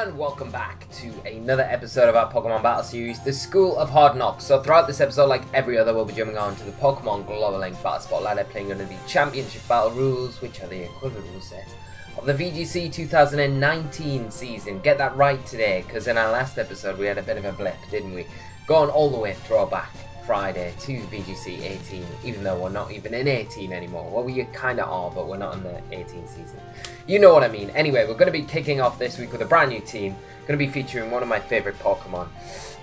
And welcome back to another episode of our Pokemon Battle Series, the School of Hard Knocks. So throughout this episode, like every other, we'll be jumping on to the Pokemon Global Link Battle Spot ladder, playing under the Championship Battle rules, which are the equivalent rule set of the VGC 2019 season. Get that right today, because in our last episode we had a bit of a blip, didn't we? Going all the way throwback Friday to VGC 18, even though we're not even in 18 anymore. Well, we kind of are, but we're not in the 18 season. You know what I mean. Anyway, we're going to be kicking off this week with a brand new team. Going to be featuring one of my favourite Pokemon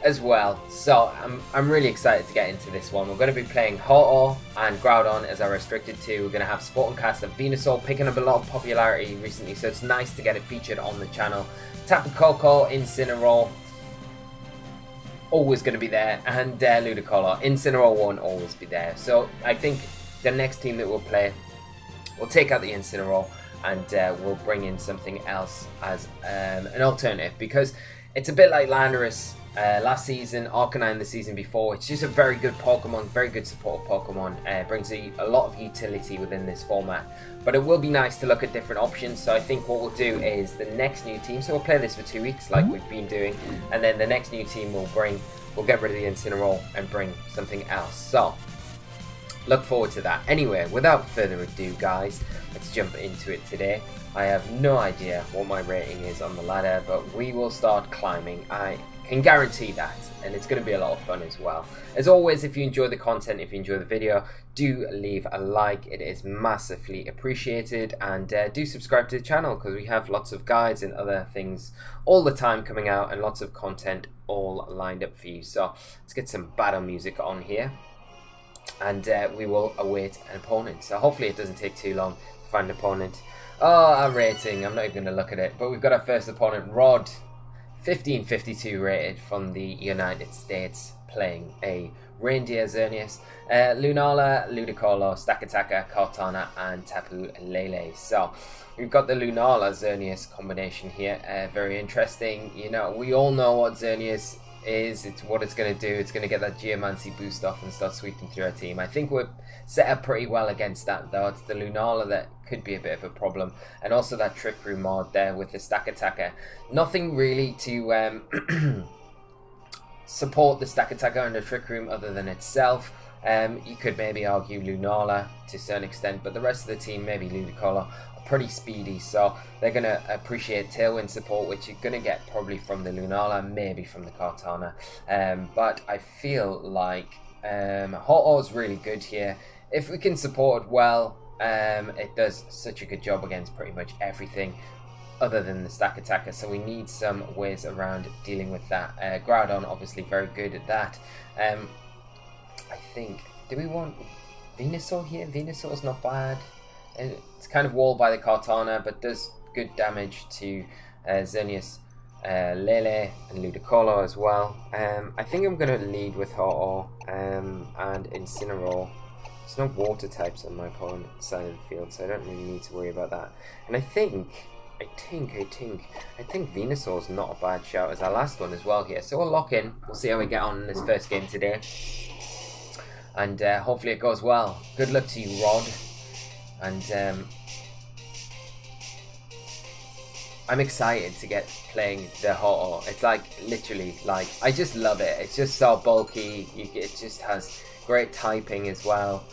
as well. So I'm really excited to get into this one. We're going to be playing SOHK and Groudon as our restricted two. We're going to have support and cast of Venusaur, picking up a lot of popularity recently, so it's nice to get it featured on the channel. Tapu Koko, Incineroar, always going to be there, and Ludicolo. Incineroar won't always be there. So I think the next team that we'll play, we'll take out the Incineroar and we'll bring in something else as an alternative, because it's a bit like Landorus last season, Arcanine the season before. It's just a very good Pokemon, very good support Pokemon. Brings a lot of utility within this format, but it will be nice to look at different options. So I think what we'll do is the next new team, so we'll play this for 2 weeks like we've been doing, and then the next new team we'll get rid of the Incineroar and bring something else. So look forward to that. Anyway, without further ado, guys, let's jump into it today. I have no idea what my rating is on the ladder, but we will start climbing. I can guarantee that, and it's going to be a lot of fun as well. As always, if you enjoy the content, if you enjoy the video, do leave a like. It is massively appreciated, and do subscribe to the channel, because we have lots of guides and other things all the time coming out, and lots of content all lined up for you. So let's get some battle music on here, and we will await an opponent. So hopefully it doesn't take too long to find an opponent. Oh, our rating, I'm not even going to look at it, but we've got our first opponent, Rod, 1552 rated from the United States, playing a Reindeer Xerneas, Lunala, Ludicolo, Stakataka, Kartana, and Tapu Lele. So we've got the Lunala Xerneas combination here. Very interesting. You know, we all know what Xerneas is. It's what it's going to do. It's going to get that Geomancy boost off and start sweeping through our team. I think we're set up pretty well against that, though. It's the Lunala that could be a bit of a problem, and also that Trick Room mod there with the Stakataka. Nothing really to support the Stakataka and the Trick Room other than itself. You could maybe argue Lunala to a certain extent, but the rest of the team, maybe Ludicolo, are pretty speedy, so they're going to appreciate Tailwind support, which you're going to get probably from the Lunala, maybe from the Kartana. But I feel like SOHK is really good here. If we can support it well, it does such a good job against pretty much everything other than the Stakataka, so we need some ways around dealing with that. Groudon obviously very good at that. I think, do we want Venusaur here? Venusaur's not bad. It's kind of walled by the Kartana, but does good damage to Xerneas, Lele, and Ludicolo as well. I think I'm going to lead with SOHK and Incineroar. There's no water types on my opponent's side of the field, so I don't really need to worry about that. And I think Venusaur's not a bad shout as our last one as well here. So we'll lock in. We'll see how we get on in this first game today, and hopefully it goes well. Good luck to you, Rod. And I'm excited to get playing the SOHK. It's like literally, like, I just love it. It's just so bulky. It just has great typing as well.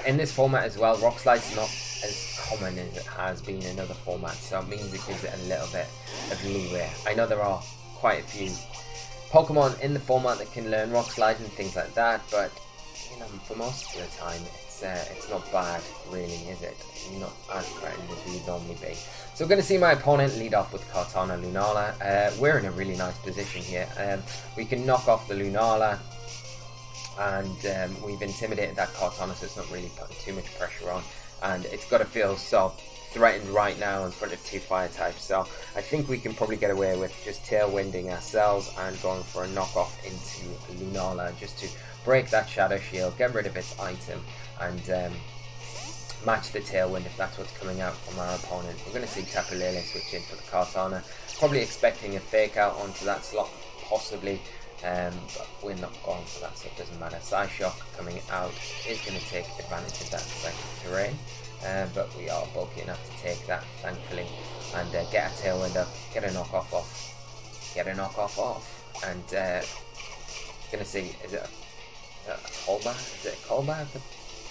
In this format as well, Rock Slide's not as common as it has been in other formats, so it means it gives it a little bit of leeway. I know there are quite a few Pokemon in the format that can learn Rock Slide and things like that, but you know, for most of the time it's not bad really, is it? Not as threatened as we would normally be. So we're going to see my opponent lead off with Kartana Lunala. We're in a really nice position here. We can knock off the Lunala, and we've intimidated that Kartana, so it's not really putting too much pressure on, and it's got to feel so threatened right now in front of two fire types. So I think we can probably get away with just tailwinding ourselves and going for a knockoff into Lunala, just to break that Shadow Shield, get rid of its item, and match the Tailwind if that's what's coming out from our opponent. We're going to see Tapu Lele switch in for the Kartana, probably expecting a fake out onto that slot, possibly. but we're not going for that, so it doesn't matter. SOHK coming out is going to take advantage of that psychic terrain, but we are bulky enough to take that, thankfully, and get a Tailwind up, get a knockoff off, and gonna see, is it a Colba? Is it a Colba?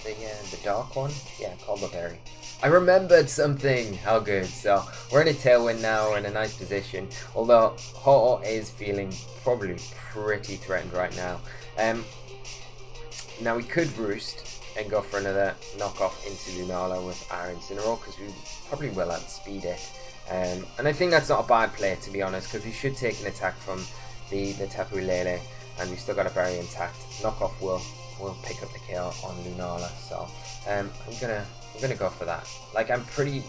The dark one? Yeah, Colba Berry. I remembered something! How good. So, we're in a Tailwind now, we're in a nice position. Although, Ho-Oh is feeling probably pretty threatened right now. Now, we could Roost and go for another knockoff into Lunala with our Incineroar, because we probably will outspeed it. And I think that's not a bad play, to be honest, because we should take an attack from the Tapu Lele, and we still got a berry intact. Knockoff will pick up the KO on Lunala, so I'm gonna go for that. Like, I'm pretty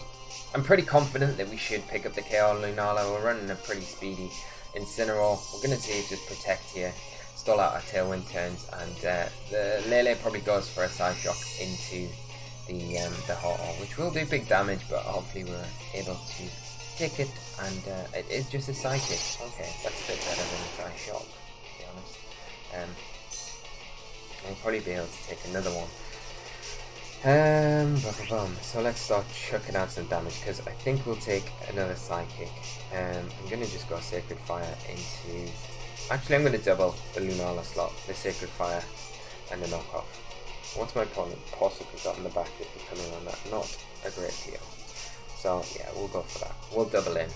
confident that we should pick up the KO on Lunala. We're running a pretty speedy Incineroar. We're gonna see it just protect here, stall out our Tailwind turns, and the Lele probably goes for a SOHK into the Ho-Oh, which will do big damage, but hopefully we're able to take it, and it is just a Psychic. Okay, that's a bit better than a SOHK, to be honest. We'll probably be able to take another one. So let's start chucking out some damage, because I think we'll take another Psychic. I'm going to just go Sacred Fire into... Actually, I'm going to double the Lunala slot, the Sacred Fire, and the knockoff. What's my opponent possibly got in the back that could come in on that? Not a great deal. So yeah, we'll go for that. We'll double in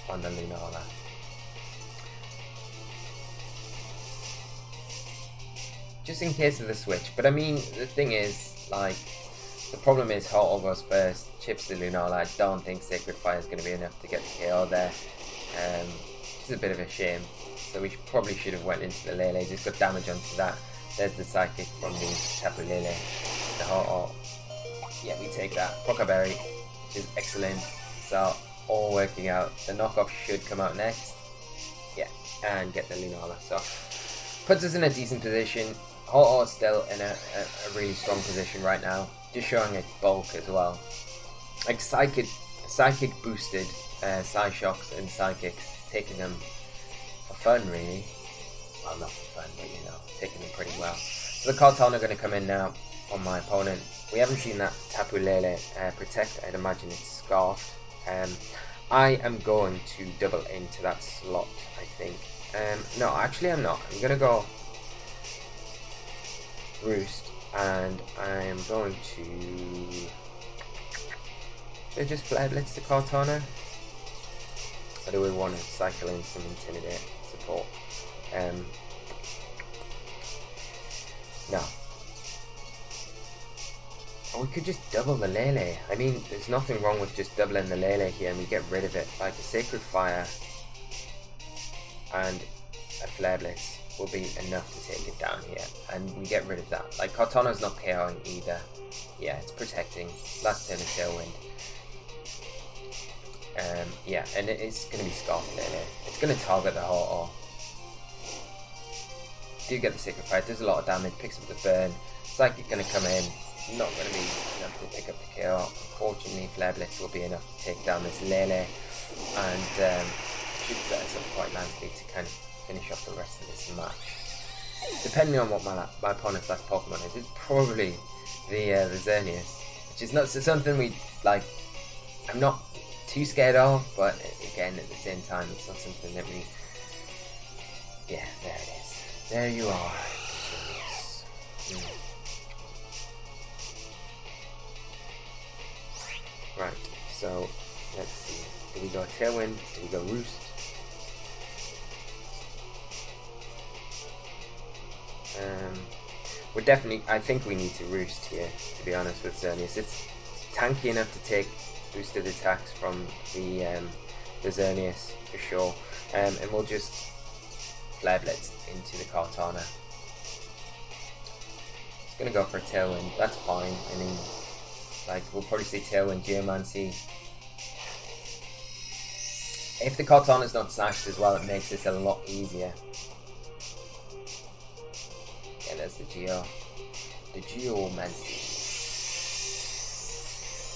on the Lunala. Just in case of the switch. But I mean, the thing is, like, the problem is Ho-Oh goes first, chips the Lunala. I don't think Sacred Fire is going to be enough to get the KO there. It's a bit of a shame. So we probably should have went into the Lele, just got damage onto that. There's the Psychic from the Tapu Lele. The Ho-Oh. Yeah, we take that. Poké Berry, which is excellent. So, all working out. The knockoff should come out next. Yeah, and get the Lunala. So, puts us in a decent position. Ho-Oh is still in a really strong position right now. Just showing its bulk as well. Like Psychic boosted SOHKs and Psychics, taking them for fun, really. Well, not for fun, but you know, taking them pretty well. So the Kartana are going to come in now on my opponent. We haven't seen that Tapu Lele protect. I'd imagine it's Scarfed. I am going to double into that slot, I think. No, actually I'm not. I'm going to go Roost, and I am going to... Should I just Flare Blitz the Kartana? Or do we want to cycle in some Intimidate support? No. Or we could just double the Lele. I mean, there's nothing wrong with just doubling the Lele here and we get rid of it. Like a Sacred Fire and a Flare Blitz will be enough to take it down here. And we get rid of that. Like, Kartana's not KOing either. Yeah, it's protecting. Last turn of Tailwind. Yeah, and it's going to be Scarfed Lele. It's going to target the Ho-Oh. Do get the Sacred Fire, does a lot of damage, picks up the burn. Psychic going to come in, not going to be enough to pick up the KO. Unfortunately, Flare Blitz will be enough to take down this Lele, and should set us up quite nicely to kind of finish off the rest of this match. Depending on what my opponent's last Pokemon is, it's probably the Xerneas, which is not something we like. I'm not too scared of, but again, at the same time, it's not something that we. Yeah, there it is. There you are. Right, so let's see. Do we go Tailwind? Do we go Roost? We're definitely. I think we need to Roost here, to be honest with Xerneas. It's tanky enough to take boosted attacks from the Xerneas for sure, and we'll just Flare Blitz into the Kartana. It's gonna go for a Tailwind, that's fine. I mean, like, we'll probably see Tailwind, Geomancy. If the Kartana's not sashed as well, it makes this a lot easier. Yeah, there's the Geomancy.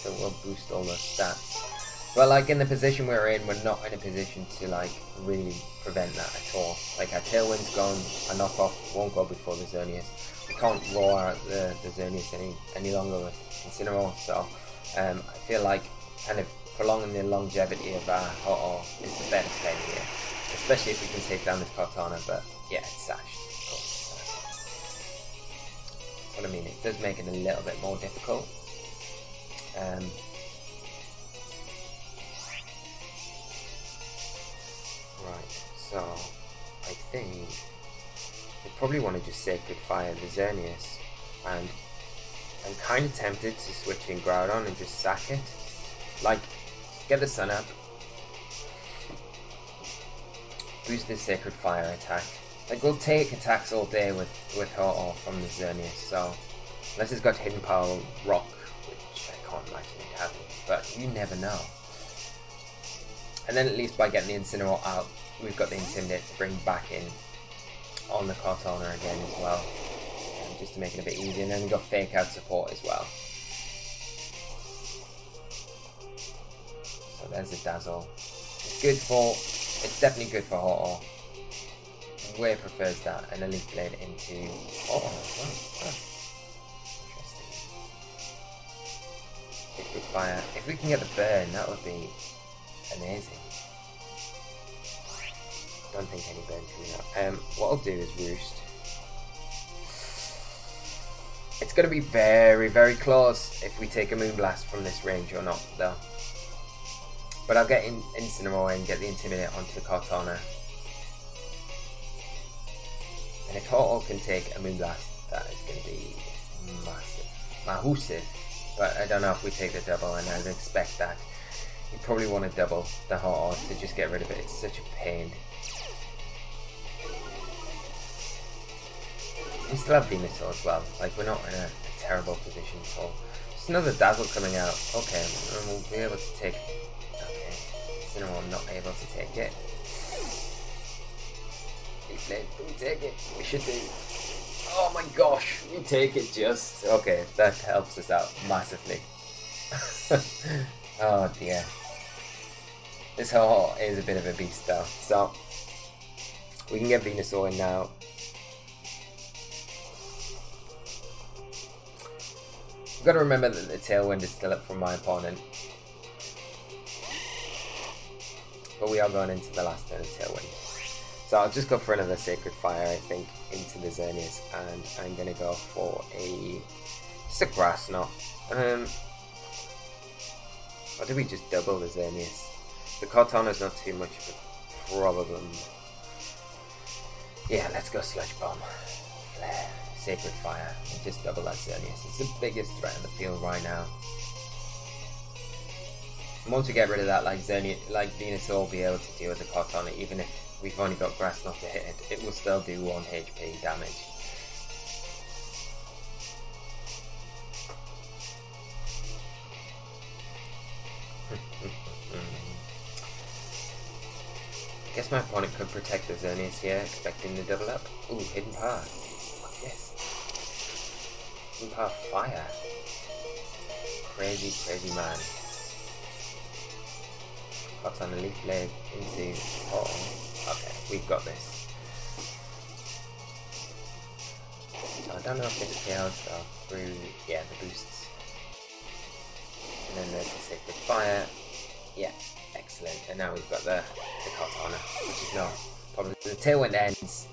So we'll boost all those stats. But like in the position we're in, we're not in a position to like really prevent that at all. Like our Tailwind's gone, our knockoff won't go before the Xerneas. We can't roar out the Xerneas any longer with Incineroar, so I feel like kind of prolonging the longevity of our Ho-Oh is the better play here. Especially if we can take down this Cortana, but yeah, it's sashed. Of course it's sashed. That's what I mean, it does make it a little bit more difficult. Right, so I think we probably want to just Sacred Fire the Xerneas, and I'm kind of tempted to switch in Groudon and just sack it. Like, get the Sun up, boost his Sacred Fire attack. Like, we'll take attacks all day with Ho-Oh from the Xerneas, so unless it's got Hidden Power Rock, which I can't imagine it having, but you never know. And then at least by getting the Incineroar out, we've got the Intimidate to bring back in on the Cortana again as well, just to make it a bit easier. And then we've got Fake Out support as well. So there's a Dazzle. It's definitely good for Ho-Oh. Way prefers that, and a Leaf Blade into Interesting. Sacred Fire. If we can get the burn, that would be amazing. Don't think any burn coming up. What I'll do is Roost. It's going to be very, very close if we take a Moonblast from this range or not, though. But I'll get Incineroar and get the Intimidate onto Cortana. And if Ho-Oh can take a Moonblast, that is going to be massive. Mahusive. But I don't know if we take the double, and I'd expect that. You probably want to double the Ho-Oh to just get rid of it. It's such a pain. We still have Venusaur as well. Like, we're not in a terrible position at all. Just another Dazzle coming out. Okay, and we'll be able to take... Okay, Incineroar not able to take it. Leaf Blade, do we take it? We should do. Oh my gosh, we take it just. Okay, that helps us out massively. Oh dear. This Ho-Oh is a bit of a beast though. So, we can get Venusaur in now. We've got to remember that the Tailwind is still up from my opponent. But we are going into the last turn of Tailwind. So I'll just go for another Sacred Fire, I think, into the Xerneas. And I'm going to go for just a Grass Knot. Or do we just double the Xerneas? The Cortana's not too much of a problem. Yeah, let's go Sludge Bomb. Flare. Sacred Fire, and just double that Xerneas. It's the biggest threat in the field right now. And once we get rid of that, like Venusaur will be able to deal with the Cortana, even if we've only got Grass Knot to hit it, it will still do 1 HP damage. I guess my opponent could protect the Xerneas here, expecting the double up. Ooh, Hidden Power. What's this? Hidden Power Fire. Crazy, crazy man. Cut on the Leaf Blade into... Oh, okay, we've got this. So I don't know if this KOs though through, yeah, the boosts. And then there's the Sacred Fire. Yeah, excellent. And now we've got the Cortana, which is no problem. The Tailwind ends.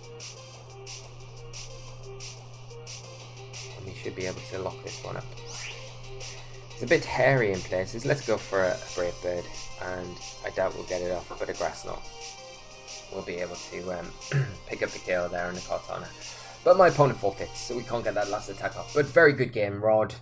And we should be able to lock this one up. It's a bit hairy in places. Let's go for a Brave Bird. And I doubt we'll get it off, but a Grass Knot. We'll be able to pick up the KO there in the Cortana. But my opponent forfeits, so we can't get that last attack off. But very good game, Rod.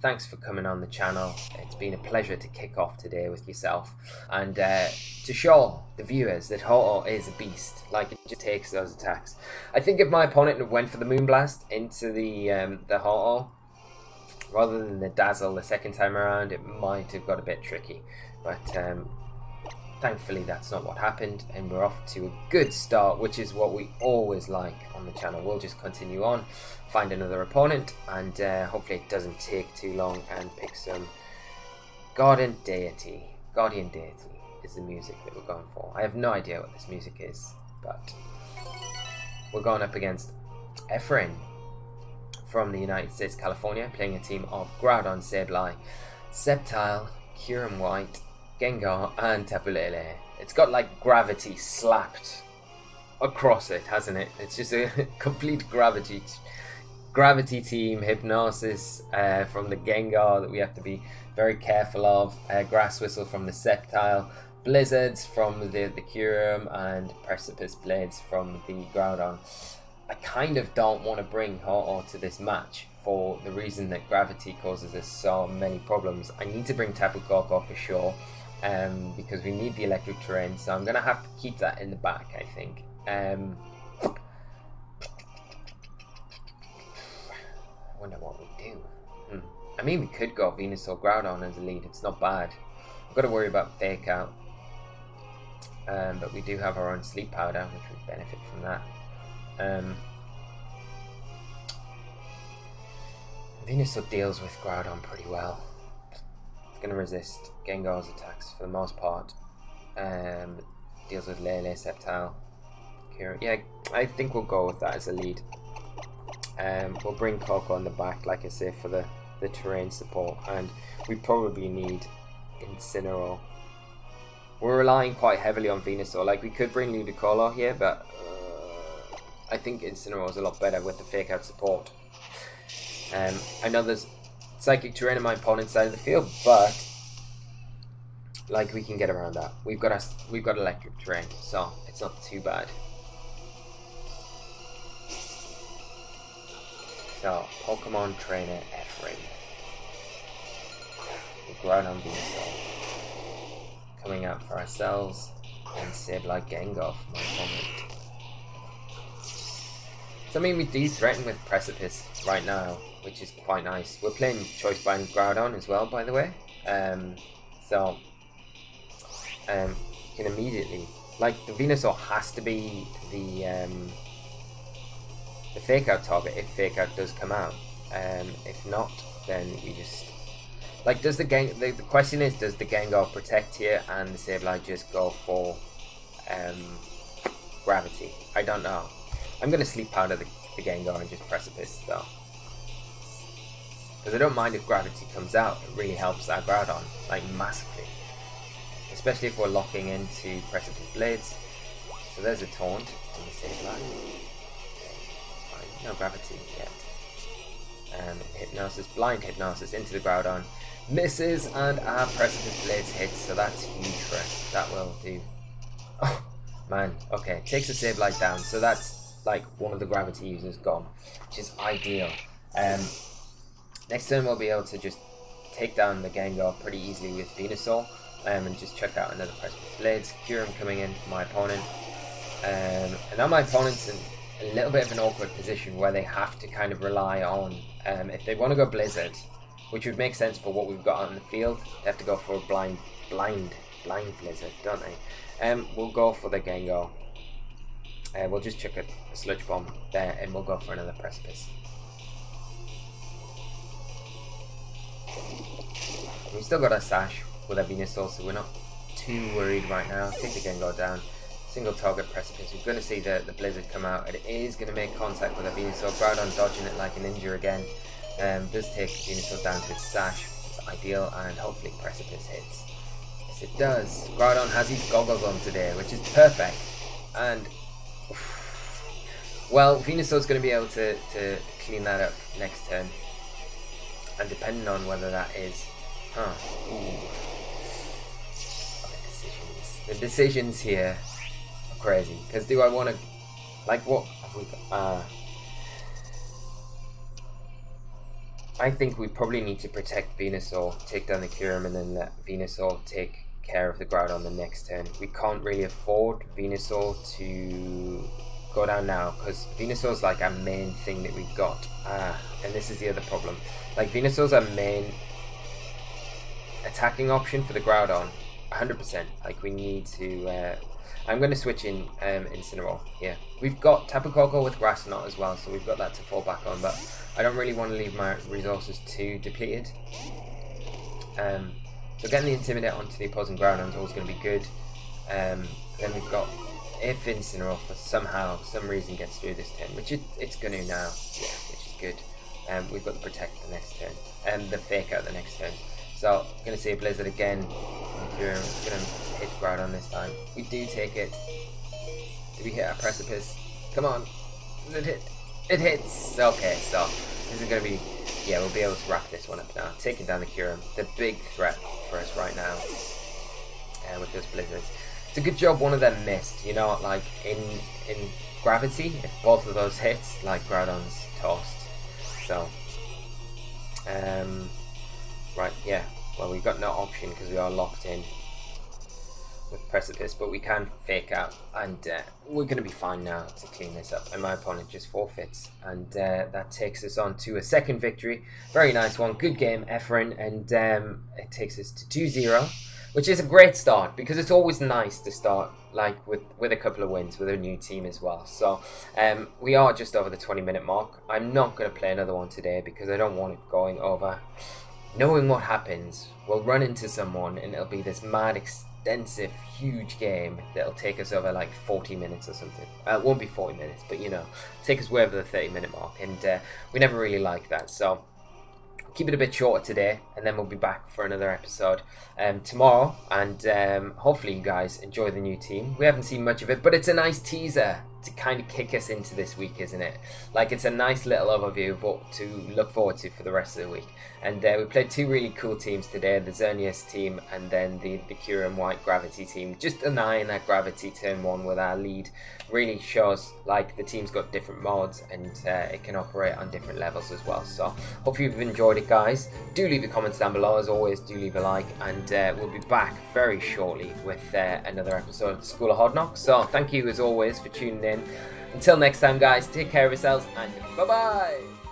Thanks for coming on the channel. It's been a pleasure to kick off today with yourself and to show the viewers that Ho-Oh is a beast. Like, it just takes those attacks. I think if my opponent went for the Moonblast into the Ho-Oh rather than the Dazzle the second time around, it might have got a bit tricky. But thankfully that's not what happened, and we're off to a good start, which is what we always like on the channel. We'll just continue on, find another opponent, and hopefully it doesn't take too long, and pick some Garden Deity. Guardian Deity is the music that we're going for. I have no idea what this music is, but we're going up against Efrain from the United States, California, playing a team of Groudon, Sableye, Sceptile, Kyurem White, Gengar, and Tapu Lele. It's got like gravity slapped across it, hasn't it? It's just a complete gravity team. Hypnosis from the Gengar that we have to be very careful of. Grass Whistle from the Sceptile, Blizzards from the Kyurem, and Precipice Blades from the Groudon. I kind of don't want to bring Ho-Oh to this match for the reason that gravity causes us so many problems. I need to bring Tapu Koko for sure, because we need the electric terrain, so I'm going to have to keep that in the back, I think. I wonder what we do. I mean, we could go Venusaur Groudon as a lead, it's not bad. We've got to worry about Fake Out, but we do have our own Sleep Powder, which would benefit from that. Venusaur deals with Groudon pretty well. It's going to resist Gengar's attacks for the most part. Deals with Lele, Sceptile, Kyurem. Yeah, I think we'll go with that as a lead. We'll bring Koko on the back, like I say, for the terrain support, and we probably need Incineroar. We're relying quite heavily on Venusaur. Like, we could bring Ludicolo here, but I think Incineroar is a lot better with the Fake Out support. I know there's Psychic Terrain on my opponent's side of the field, but like, we can get around that. We've got Electric Terrain, so it's not too bad. So, Pokemon Trainer Efrain. Groudon Build coming out for ourselves, and Sableye Gengar for my opponent. So I mean, we do threaten with Precipice right now, which is quite nice. We're playing Choice Band Groudon as well, by the way. So you can immediately, like, the Venusaur has to be the Fake Out target if Fake Out does come out. If not, then we just, like, does the question is, does the Gengar protect here and the Sableye just go for gravity? I don't know. I'm going to Sleep Powder the Gengar and just Precipice though, because I don't mind if gravity comes out. It really helps our Groudon, like, massively, especially if we're locking into Precipice Blades. So there's a taunt on the Sableye. No gravity yet. Hypnosis, blind Hypnosis into the Groudon, misses, and our Precipice Blades hits, so that's huge for us. That will do. Oh man, okay, takes the Sableye down, so that's like one of the gravity users gone, which is ideal. Next turn we'll be able to just take down the Gengar pretty easily with Venusaur, and just check out another Precipice Blades. Kyurem coming in for my opponent, and now my opponent's in a little bit of an awkward position where they have to kind of rely on, if they want to go Blizzard, which would make sense for what we've got on the field, they have to go for a blind Blizzard, don't they? We'll go for the Gengar. We'll just chuck a Sludge Bomb there, and we'll go for another Precipice. We've still got a Sash with our Venusaur, so we're not too worried right now. Take the Gengar down. Single target Precipice. We're going to see the Blizzard come out. It is going to make contact with a Venusaur. Groudon dodging it like a ninja again. Does take Venusaur down to its Sash. It's ideal, and hopefully Precipice hits. Yes, it does. Groudon has his goggles on today, which is perfect. And well, Venusaur's going to be able to clean that up next turn. And depending on whether that is, the decisions here are crazy. Because do I want to, like, what have we got? I think we probably need to protect Venusaur, take down the Kyurem, and then let Venusaur take care of the Groudon the next turn. We can't really afford Venusaur to go down now, because Venusaur's like our main thing that we've got. And this is the other problem. Like, Venusaur's our main attacking option for the Groudon, 100%. Like, we need to... I'm going to switch in Incineroar here. We've got Tapu Koko with Grass Knot as well, so we've got that to fall back on, but I don't really want to leave my resources too depleted. So getting the Intimidate onto the opposing Groudon is always going to be good. Then we've got, if Incineroar for some reason gets through this turn, which it's going to now, yeah, which is good. We've got the Protect the next turn, and the Fake Out the next turn. So I'm going to see a Blizzard again. We're going to hit Groudon this time. We do take it. Do we hit our Precipice? Come on. Does it hit? It hits! Okay, so this is going to be, yeah, we'll be able to wrap this one up now. Taking down the Kyurem, the big threat for us right now with those Blizzards. It's a good job one of them missed, you know, like in Gravity, if both of those hits, like Groudon's toast. So, right, yeah, well, we've got no option because we are locked in with Precipice, but we can Fake Out, and we're going to be fine now to clean this up. And my opponent just forfeits, and that takes us on to a second victory. Very nice one, good game, Efren, and it takes us to 2-0, which is a great start because it's always nice to start like with a couple of wins with a new team as well. So we are just over the 20-minute mark. I'm not going to play another one today because I don't want it going over. Knowing what happens, we'll run into someone and it'll be this mad extensive huge game that'll take us over like 40 minutes or something. It won't be 40 minutes, but you know, take us way over the 30-minute mark, and we never really like that. So keep it a bit shorter today, and then we'll be back for another episode tomorrow, and hopefully you guys enjoy the new team. We haven't seen much of it, but it's a nice teaser to kind of kick us into this week, isn't it? Like, it's a nice little overview of what to look forward to for the rest of the week. And we played two really cool teams today, the Xerneas team and then the Kyurem White Gravity team. Just denying that Gravity turn one with our lead really shows like the team's got different mods, and it can operate on different levels as well. So hope you've enjoyed it, guys. Do leave your comments down below. As always, do leave a like, and we'll be back very shortly with another episode of the School of Hard Knocks. So thank you as always for tuning in. Until next time, guys, take care of yourselves, and bye bye.